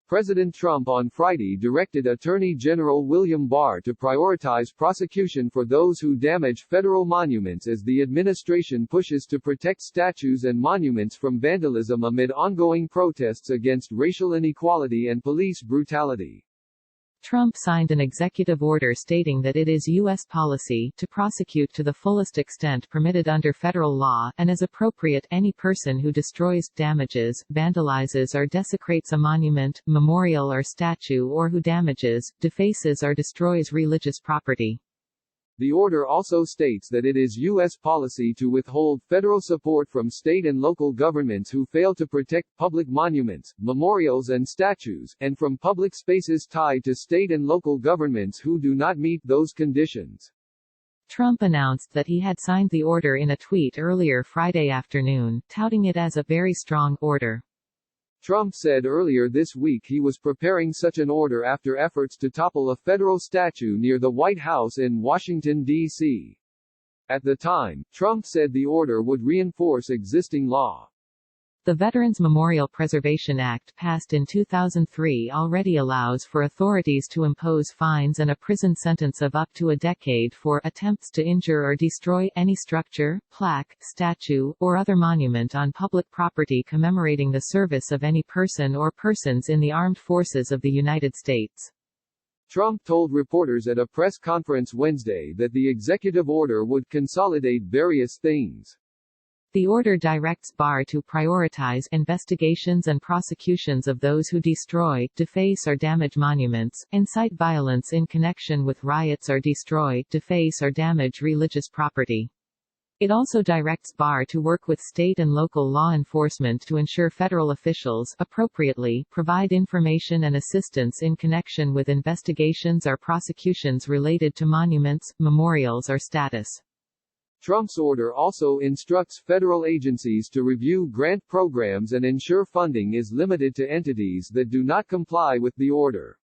President Trump on Friday directed Attorney General William Barr to prioritize prosecution for those who damage federal monuments as the administration pushes to protect statues and monuments from vandalism amid ongoing protests against racial inequality and police brutality. Trump signed an executive order stating that it is U.S. policy to prosecute to the fullest extent permitted under federal law, and as appropriate, any person who destroys, damages, vandalizes or desecrates a monument, memorial or statue or who damages, defaces or destroys religious property. The order also states that it is U.S. policy to withhold federal support from state and local governments who fail to protect public monuments, memorials and statues, and from public spaces tied to state and local governments who do not meet those conditions. Trump announced that he had signed the order in a tweet earlier Friday afternoon, touting it as a very strong order. Trump said earlier this week he was preparing such an order after efforts to topple a federal statue near the White House in Washington, D.C. At the time, Trump said the order would reinforce existing law. The Veterans Memorial Preservation Act passed in 2003 already allows for authorities to impose fines and a prison sentence of up to a decade for attempts to injure or destroy any structure, plaque, statue, or other monument on public property commemorating the service of any person or persons in the armed forces of the United States. Trump told reporters at a press conference Wednesday that the executive order would consolidate various things. The order directs Barr to prioritize investigations and prosecutions of those who destroy, deface or damage monuments, incite violence in connection with riots or destroy, deface or damage religious property. It also directs Barr to work with state and local law enforcement to ensure federal officials, appropriately, provide information and assistance in connection with investigations or prosecutions related to monuments, memorials or status. Trump's order also instructs federal agencies to review grant programs and ensure funding is limited to entities that do not comply with the order.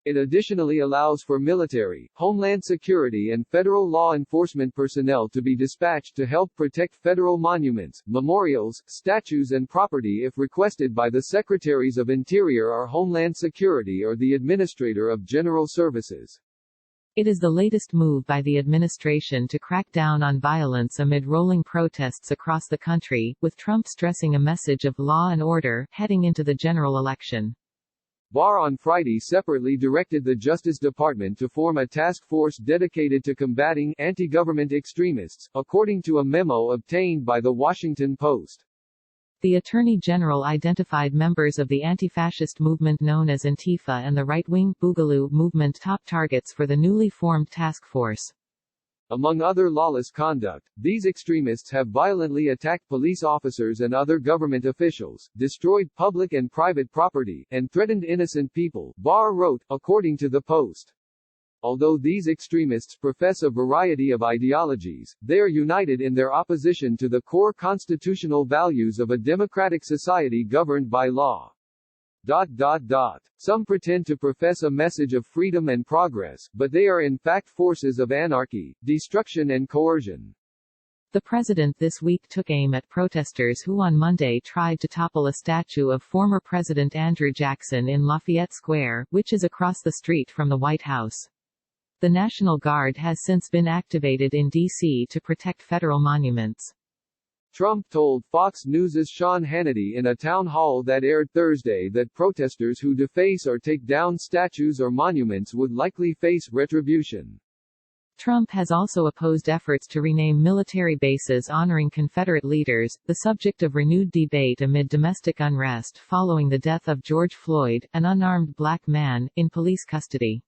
It additionally allows for military, homeland security and federal law enforcement personnel to be dispatched to help protect federal monuments, memorials, statues and property if requested by the Secretaries of Interior or Homeland Security or the Administrator of General Services. It is the latest move by the administration to crack down on violence amid rolling protests across the country, with Trump stressing a message of law and order heading into the general election. Barr on Friday separately directed the Justice Department to form a task force dedicated to combating anti-government extremists, according to a memo obtained by The Washington Post. The Attorney General identified members of the anti-fascist movement known as Antifa and the right-wing Boogaloo movement top targets for the newly formed task force. Among other lawless conduct, these extremists have violently attacked police officers and other government officials, destroyed public and private property, and threatened innocent people, Barr wrote, according to the Post. Although these extremists profess a variety of ideologies, they are united in their opposition to the core constitutional values of a democratic society governed by law. Some pretend to profess a message of freedom and progress, but they are in fact forces of anarchy, destruction and coercion. The president this week took aim at protesters who on Monday tried to topple a statue of former President Andrew Jackson in Lafayette Square, which is across the street from the White House. The National Guard has since been activated in D.C. to protect federal monuments. Trump told Fox News' Sean Hannity in a town hall that aired Thursday that protesters who deface or take down statues or monuments would likely face retribution. Trump has also opposed efforts to rename military bases honoring Confederate leaders, the subject of renewed debate amid domestic unrest following the death of George Floyd, an unarmed black man, in police custody.